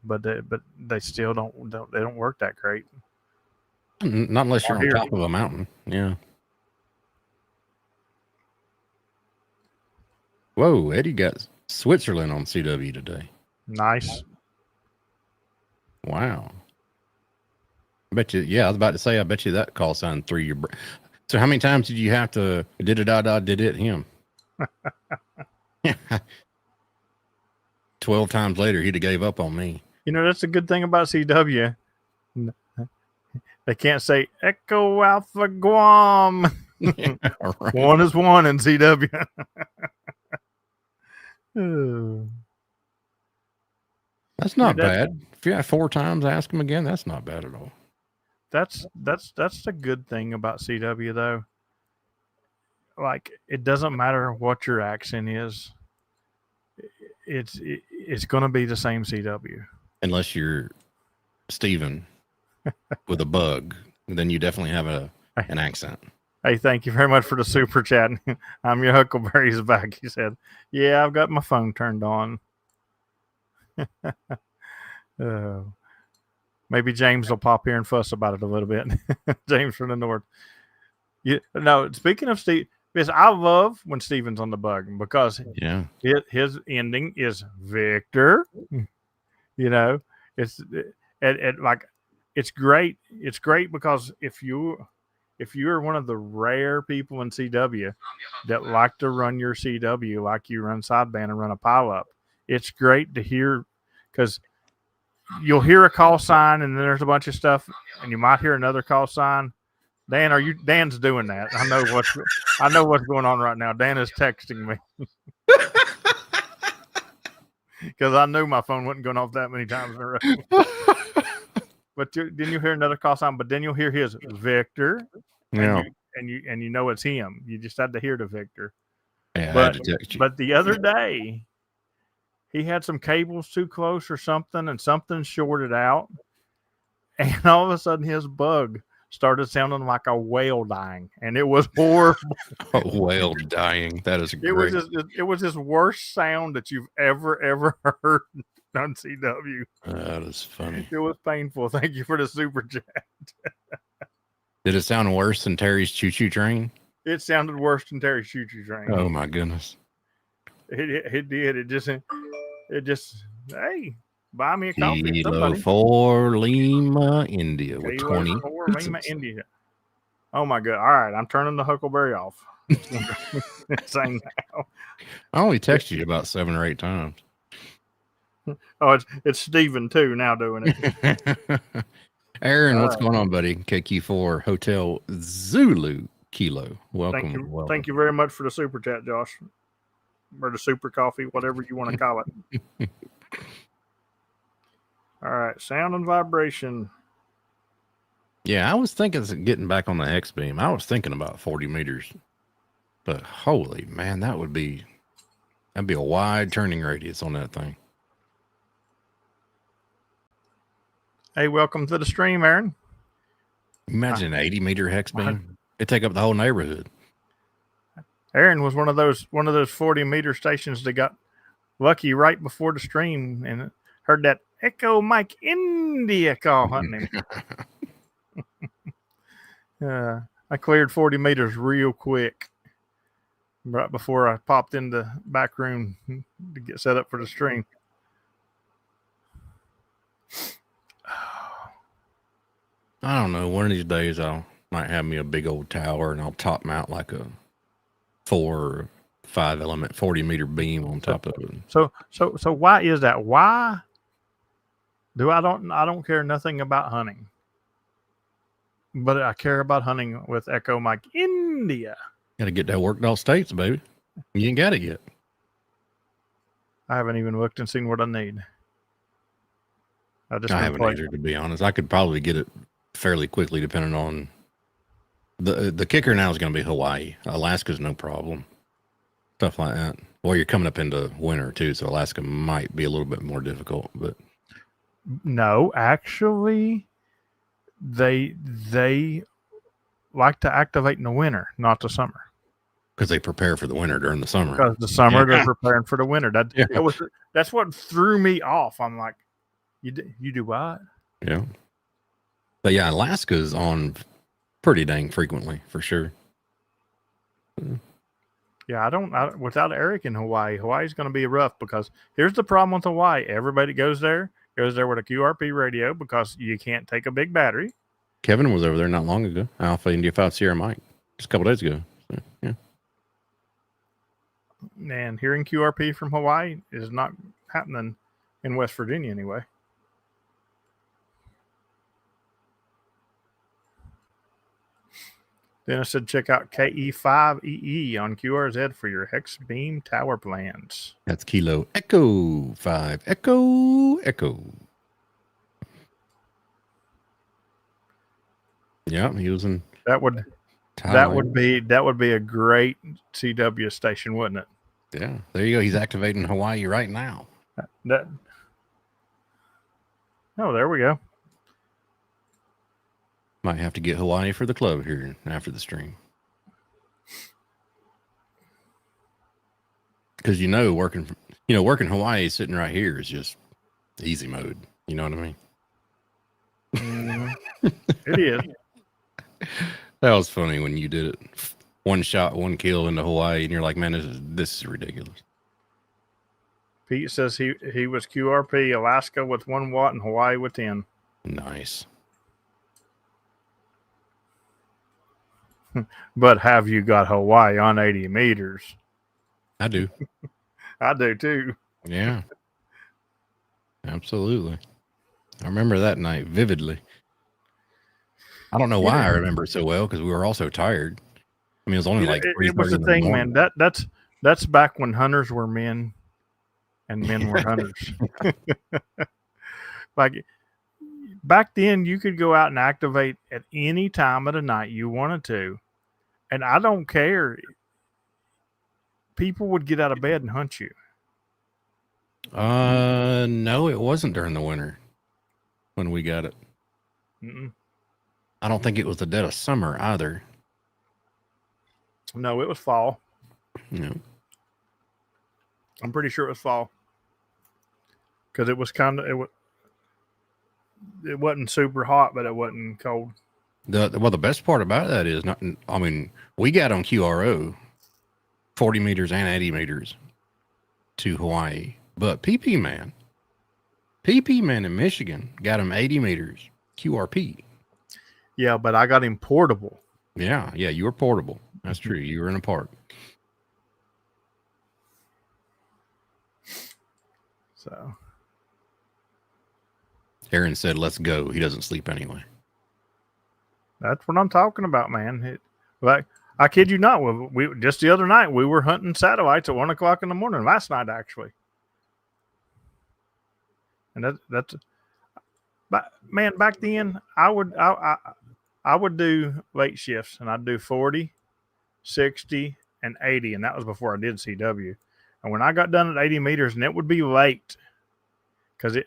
Speaker 2: but they still don't work that great.
Speaker 3: Not unless you're on top of a mountain. Yeah. Whoa, Eddie got Switzerland on CW today.
Speaker 2: Nice.
Speaker 3: Wow. I bet you, I was about to say, I bet you that call sign threw your brain. So how many times did you have to did it him? 12 times later, he'd have gave up on me.
Speaker 2: That's a good thing about CW. They can't say Echo Alpha Guam.
Speaker 3: Yeah, right.
Speaker 2: One is one in CW.
Speaker 3: That's not bad. If you have 4 times, ask him again. That's not bad at all.
Speaker 2: That's the good thing about CW, though. Like, it doesn't matter what your accent is. It's going to be the same CW. Unless
Speaker 3: you're Steven with a bug, then you definitely have an accent.
Speaker 2: Hey, thank you very much for the super chat. I'm your Huckleberry's back. He said, "Yeah, I've got my phone turned on." Maybe James will pop here and fuss about it a little bit. James from the north. Speaking of Steve, because I love when Steven's on the bug, because his ending is Victor. It's it's great. It's great because if you're one of the rare people in CW that like to run your CW like you run sideband and run a pile-up, it's great to hear, because you'll hear a call sign and then there's a bunch of stuff, and you might hear another call sign, Dan, Dan's doing that. I know what's going on right now. Dan is texting me because I knew my phone wasn't going off that many times in a row. But didn't you hear another call sign? But then you'll hear his Victor,
Speaker 3: Yeah.
Speaker 2: and you know it's him. You just had to hear the Victor.
Speaker 3: Yeah, I
Speaker 2: But
Speaker 3: had to text you.
Speaker 2: but the other day, he had some cables too close or something, and something shorted out, and all of a sudden his bug started sounding like a whale dying, and it was horrible.
Speaker 3: A whale dying. That is great.
Speaker 2: It was his worst sound that you've ever heard on CW.
Speaker 3: That is funny.
Speaker 2: It was painful. Thank you for the super chat.
Speaker 3: Did it sound worse than Terry's choo-choo train?
Speaker 2: It sounded worse than Terry's choo-choo train.
Speaker 3: Oh my goodness.
Speaker 2: It did. It just hey, buy me a coffee.
Speaker 3: Kilo 4 Lima, India with
Speaker 2: Kilo
Speaker 3: 20.
Speaker 2: 4 Lima, India. Oh my god! All right, I'm turning the Huckleberry off. Saying now.
Speaker 3: I only texted you about 7 or 8 times.
Speaker 2: Oh, it's Steven too now doing it.
Speaker 3: Aaron, what's going on, buddy? KQ4 Hotel Zulu Kilo. Welcome.
Speaker 2: Thank you very much for the super chat, Josh, or the super coffee, whatever you want to call it. All right, sound and vibration.
Speaker 3: Yeah, I was thinking of getting back on the X beam. I was thinking about 40 meters, but holy man, that'd be a wide turning radius on that thing.
Speaker 2: Hey, welcome to the stream, Aaron.
Speaker 3: Imagine an 80-meter hex beam. It'd take up the whole neighborhood.
Speaker 2: Aaron was one of those 40-meter stations that got lucky right before the stream and heard that Echo Mike India call hunting him. I cleared 40 meters real quick right before I popped in the back room to get set up for the stream.
Speaker 3: I don't know. One of these days might have me a big old tower and I'll top mount like a 4 or 5 element 40-meter beam on top of it.
Speaker 2: So why is that? Why do I don't care nothing about hunting, but I care about hunting with Echo Mike India.
Speaker 3: Got to get that worked all states, baby. You ain't got it yet.
Speaker 2: I haven't even looked and seen what I need.
Speaker 3: I haven't either, to be honest. I could probably get it fairly quickly, depending on the kicker. Now is going to be Hawaii. Alaska's no problem. Stuff like that. Well, you're coming up into winter too, so Alaska might be a little bit more difficult. But
Speaker 2: no, actually, they like to activate in the winter, not the summer.
Speaker 3: Because they prepare for the winter during the summer.
Speaker 2: Because the summer they're preparing for the winter. That's what threw me off. I'm like, you do what?
Speaker 3: Yeah. But yeah, Alaska's on pretty dang frequently for sure.
Speaker 2: Yeah, without Eric in Hawaii's going to be rough because here's the problem with Hawaii. Everybody goes there with a QRP radio because you can't take a big battery.
Speaker 3: Kevin was over there not long ago. Alpha India 5 Sierra Mike. Just a couple days ago. So, yeah.
Speaker 2: And hearing QRP from Hawaii is not happening in West Virginia anyway. Then I said, check out KE5EE on QRZ for your hex beam tower plans.
Speaker 3: That's Kilo Echo 5 Echo. Yeah, he was in.
Speaker 2: That would be a great CW station, wouldn't it?
Speaker 3: Yeah, there you go. He's activating Hawaii right now.
Speaker 2: There we go.
Speaker 3: Might have to get Hawaii for the club here after the stream. Because working Hawaii sitting right here is just easy mode. You know what I mean?
Speaker 2: It is.
Speaker 3: That was funny when you did it. 1 shot, 1 kill into Hawaii, and you're like, man, this is ridiculous.
Speaker 2: Pete says he was QRP Alaska with 1 watt and Hawaii with 10.
Speaker 3: Nice.
Speaker 2: But have you got Hawaii on 80 meters?
Speaker 3: I do.
Speaker 2: I do too.
Speaker 3: Yeah. Absolutely. I remember that night vividly. I don't know why I remember it so well because we were all so tired. I mean, it was only like
Speaker 2: it was
Speaker 3: 3:30
Speaker 2: the
Speaker 3: in the
Speaker 2: thing,
Speaker 3: morning.
Speaker 2: man. That's back when hunters were men and men were hunters. Like back then, you could go out and activate at any time of the night you wanted to, and I don't care. People would get out of bed and hunt you.
Speaker 3: No, it wasn't during the winter when we got it.
Speaker 2: Mm-mm.
Speaker 3: I don't think it was the dead of summer either.
Speaker 2: No, it was fall.
Speaker 3: No.
Speaker 2: I'm pretty sure it was fall because it was kind of it wasn't super hot, but it wasn't cold.
Speaker 3: The best part about that is not. I mean, we got on QRO 40 meters and 80 meters to Hawaii, but PP Man in Michigan got him 80 meters QRP.
Speaker 2: Yeah, but I got him portable.
Speaker 3: Yeah, you were portable. That's true. You were in a park.
Speaker 2: So
Speaker 3: Aaron said, "Let's go." He doesn't sleep anyway.
Speaker 2: that's what I'm talking about, man. Like I kid you not, we just the other night we were hunting satellites at 1 o'clock in the morning. Last night actually, and that's. But man, back then I would do late shifts, and I'd do 40, 60, and 80, and that was before I did CW. And when I got done at 80 meters, and it would be late, because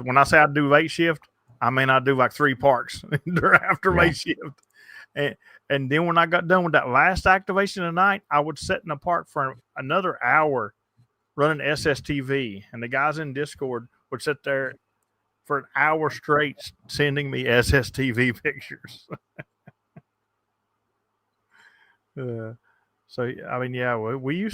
Speaker 2: when I say I'd do late shift, I mean I'd do like 3 parks after late shift. And then when I got done with that last activation of the night, I would sit in the park for another hour running SSTV, and the guys in Discord would sit there for an hour straight sending me SSTV pictures. So I mean, yeah, we were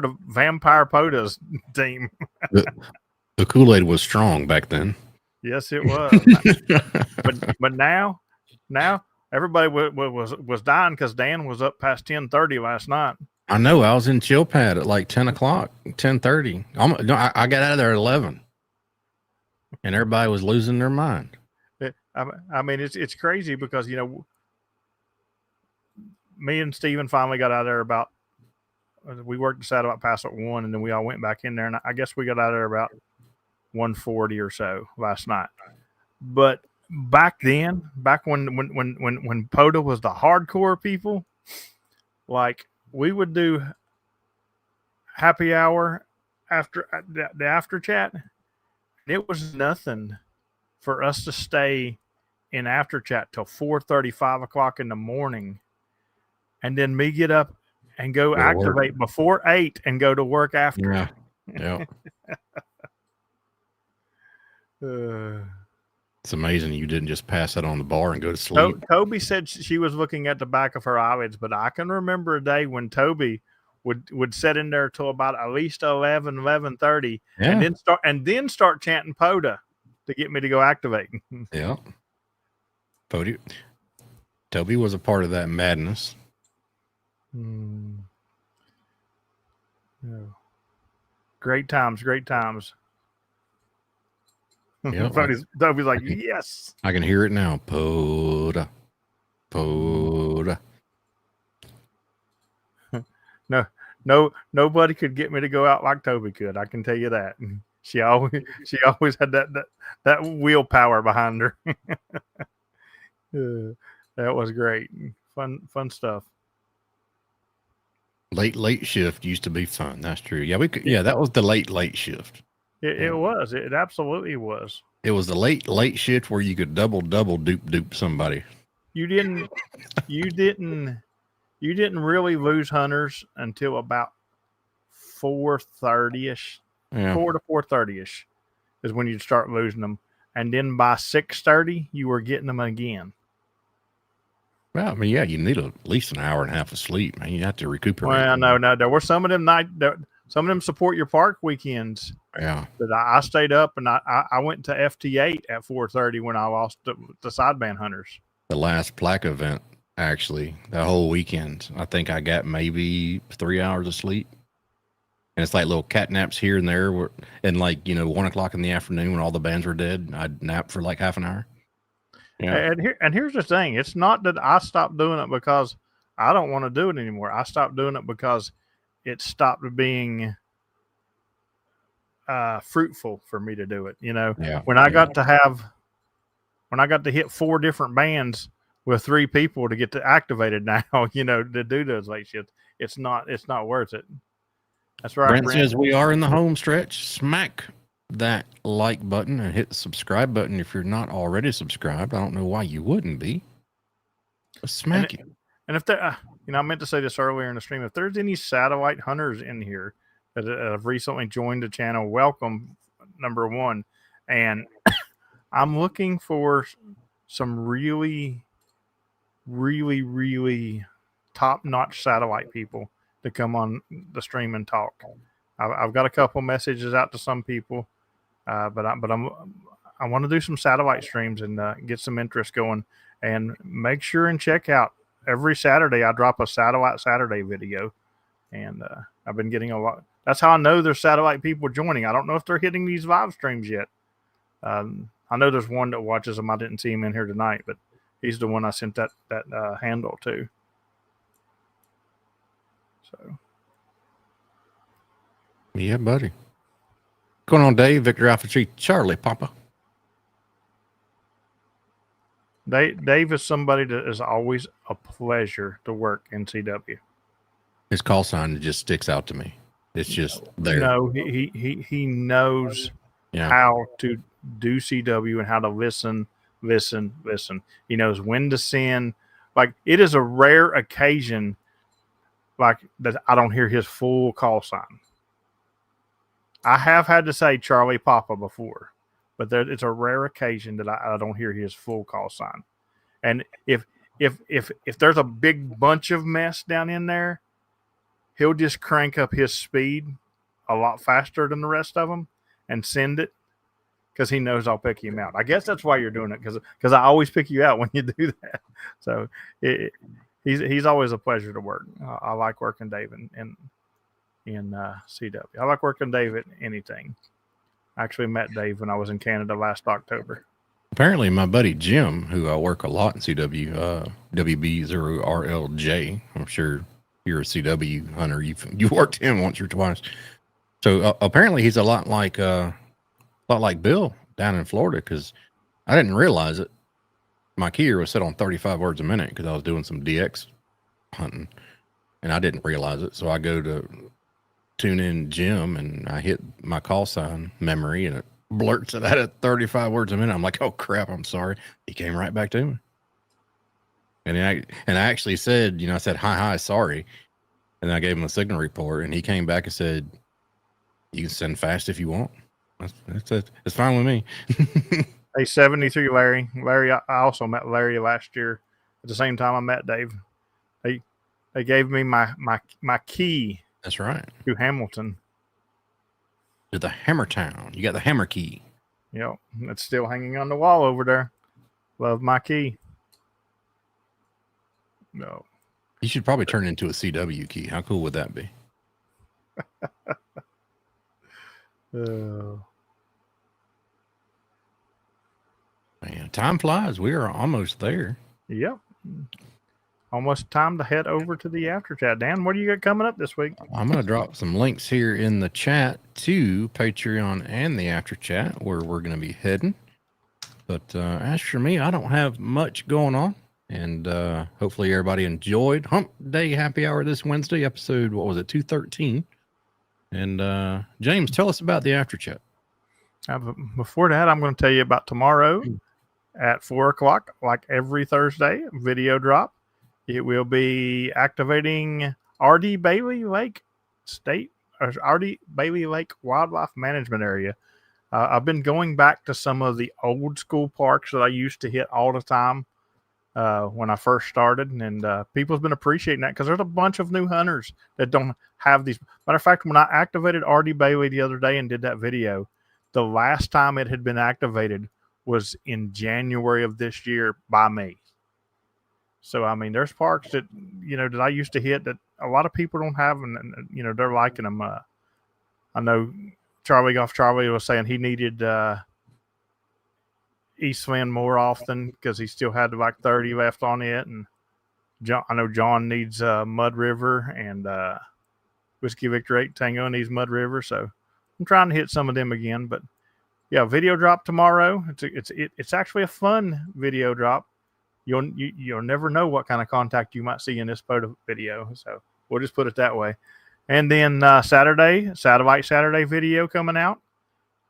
Speaker 2: the vampire POTAs team.
Speaker 3: The Kool-Aid was strong back then.
Speaker 2: Yes, it was. but now everybody was dying because Dan was up past 10:30 last night.
Speaker 3: I know. I was in chill pad at like 10 o'clock, 10:30. I got out of there at 11, and everybody was losing their mind.
Speaker 2: I mean, it's crazy because me and Steven finally got out of there about. We worked the satellite pass at 1, and then we all went back in there, and I guess we got out of there about 1:40 or so last night. But back then, back when POTA was the hardcore people, like we would do happy hour after the after chat. It was nothing for us to stay in after chat till 4:30, 5 o'clock in the morning, and then me get up and go activate before 8 and go to work after.
Speaker 3: Yeah. It's amazing you didn't just pass that on the bar and go to sleep.
Speaker 2: Toby said she was looking at the back of her eyelids, but I can remember a day when Toby would sit in there till about at least 11:30, and then start chanting POTA to get me to go activate.
Speaker 3: Yeah. Toby was a part of that madness.
Speaker 2: Yeah. Great times.
Speaker 3: Yeah,
Speaker 2: Toby's like, yes.
Speaker 3: I can hear it now. POTA.
Speaker 2: No, nobody could get me to go out like Toby could. I can tell you that. She always had that willpower behind her. That was great. Fun stuff.
Speaker 3: Late shift used to be fun. That's true. Yeah, that was the late shift.
Speaker 2: It was. It absolutely was.
Speaker 3: It was the late shift where you could double dupe somebody.
Speaker 2: You didn't really lose hunters until about 4:30ish.
Speaker 3: Yeah.
Speaker 2: 4 to 4:30ish is when you'd start losing them, and then by 6:30 you were getting them again.
Speaker 3: Well, I mean, yeah, you need at least an hour and a half of sleep, man. You have to recuperate.
Speaker 2: Well, no, there were some of them support your park weekends.
Speaker 3: Yeah,
Speaker 2: that I stayed up, and I went to FT8 at 4:30 when I lost the sideband hunters.
Speaker 3: The last plaque event, actually, that whole weekend, I think I got maybe 3 hours of sleep. And it's like little cat naps here and there. And 1 o'clock in the afternoon when all the bands were dead, I'd nap for like half an hour. Yeah.
Speaker 2: And here's the thing: it's not that I stopped doing it because I don't want to do it anymore. I stopped doing it because it stopped being fruitful for me to do it.
Speaker 3: Yeah.
Speaker 2: When I got to hit 4 different bands with 3 people to get to activated now, to do those late shifts, it's not worth it. That's right.
Speaker 3: Brent says we are in the home stretch. Smack that like button and hit the subscribe button if you're not already subscribed. I don't know why you wouldn't be. Just smack it.
Speaker 2: And if there, I meant to say this earlier in the stream. If there's any satellite hunters in here that have recently joined the channel, welcome, number one. And I'm looking for some really, really, really top-notch satellite people to come on the stream and talk. I've got a couple messages out to some people, but I want to do some satellite streams and get some interest going. And make sure and check out every Saturday. I drop a Satellite Saturday video, and I've been getting a lot. That's how I know there's satellite people joining. I don't know if they're hitting these live streams yet. I know there's one that watches them. I didn't see him in here tonight, but he's the one I sent that handle to. So,
Speaker 3: yeah, buddy. What's going on, Dave? Victor Alpha Tree, Charlie, Papa.
Speaker 2: Dave is somebody that is always a pleasure to work in CW.
Speaker 3: His call sign just sticks out to me. It's just there.
Speaker 2: No, he knows how to do CW and how to listen. He knows when to send. Like, it is a rare occasion like that I don't hear his full call sign. I have had to say Charlie Papa before, but it's a rare occasion that I don't hear his full call sign. And if there's a big bunch of mess down in there, he'll just crank up his speed a lot faster than the rest of them and send it because he knows I'll pick him out. I guess that's why you're doing it, because I always pick you out when you do that. So he's always a pleasure to work. I like working Dave in CW. I like working Dave at anything. I actually met Dave when I was in Canada last October.
Speaker 3: Apparently, my buddy Jim, who I work a lot in CW, WB0RLJ, I'm sure you're a CW hunter. You worked him once or twice. So apparently, he's a lot like Bill down in Florida, because I didn't realize it. My keyer was set on 35 words a minute because I was doing some DX hunting, and I didn't realize it. So I go to tune in Jim, and I hit my call sign memory, and it blurts it out at 35 words a minute. I'm like, oh crap, I'm sorry. He came right back to me. And I actually said, I said, hi, sorry. And I gave him a signal report, and he came back and said, you can send fast if you want. It's fine with me.
Speaker 2: Hey, 73 Larry. Larry, I also met Larry last year at the same time I met Dave. They gave me my key.
Speaker 3: That's right.
Speaker 2: To Hamilton.
Speaker 3: To the Hammertown. You got the hammer key.
Speaker 2: Yep. It's still hanging on the wall over there. Love my key. No.
Speaker 3: You should probably turn it into a CW key. How cool would that be? Man, time flies. We are almost there.
Speaker 2: Yep. Almost time to head over to the after chat. Dan, what do you got coming up this week?
Speaker 3: I'm going to drop some links here in the chat to Patreon and the after chat where we're going to be heading. But as for me, I don't have much going on. And hopefully everybody enjoyed Hump Day Happy Hour this Wednesday, episode, 213. And James, tell us about the after chat.
Speaker 2: Before that, I'm going to tell you about tomorrow at 4 o'clock, like every Thursday, video drop. It will be activating R.D. Bailey Lake Wildlife Management Area. I've been going back to some of the old school parks that I used to hit all the time when I first started, and people's been appreciating that because there's a bunch of new hunters that don't have these. Matter of fact, when I activated R.D. Bailey the other day and did that video, the last time it had been activated was in January of this year by me. So, I mean, there's parks that, that I used to hit that a lot of people don't have, and they're liking them. I know Charlie was saying he needed Eastwind more often because he still had like 30 left on it. And I know John needs Mud River, and Whiskey Victor 8 Tango needs Mud River. So I'm trying to hit some of them again. But yeah, video drop tomorrow. It's actually a fun video drop. You'll never know what kind of contact you might see in this photo video. So we'll just put it that way. And then Satellite Saturday video coming out.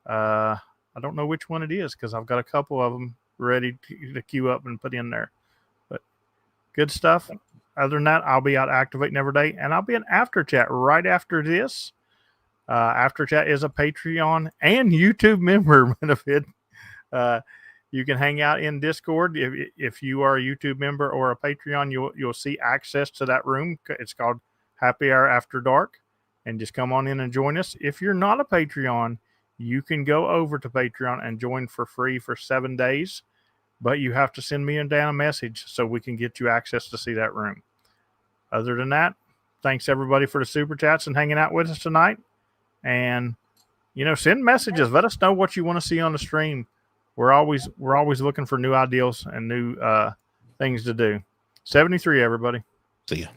Speaker 2: I don't know which one it is because I've got a couple of them ready to queue up and put in there. But good stuff. Other than that, I'll be out activating every day, and I'll be in After Chat right after this. After Chat is a Patreon and YouTube member benefit. You can hang out in Discord if you are a YouTube member or a Patreon. You'll see access to that room. It's called Happy Hour After Dark, and just come on in and join us. If you're not a Patreon, you can go over to Patreon and join for free for 7 days, but you have to send me and Dan a message so we can get you access to see that room. Other than that, thanks everybody for the super chats and hanging out with us tonight. And send messages. Let us know what you want to see on the stream. We're always looking for new ideas and new things to do. 73, everybody.
Speaker 3: See ya.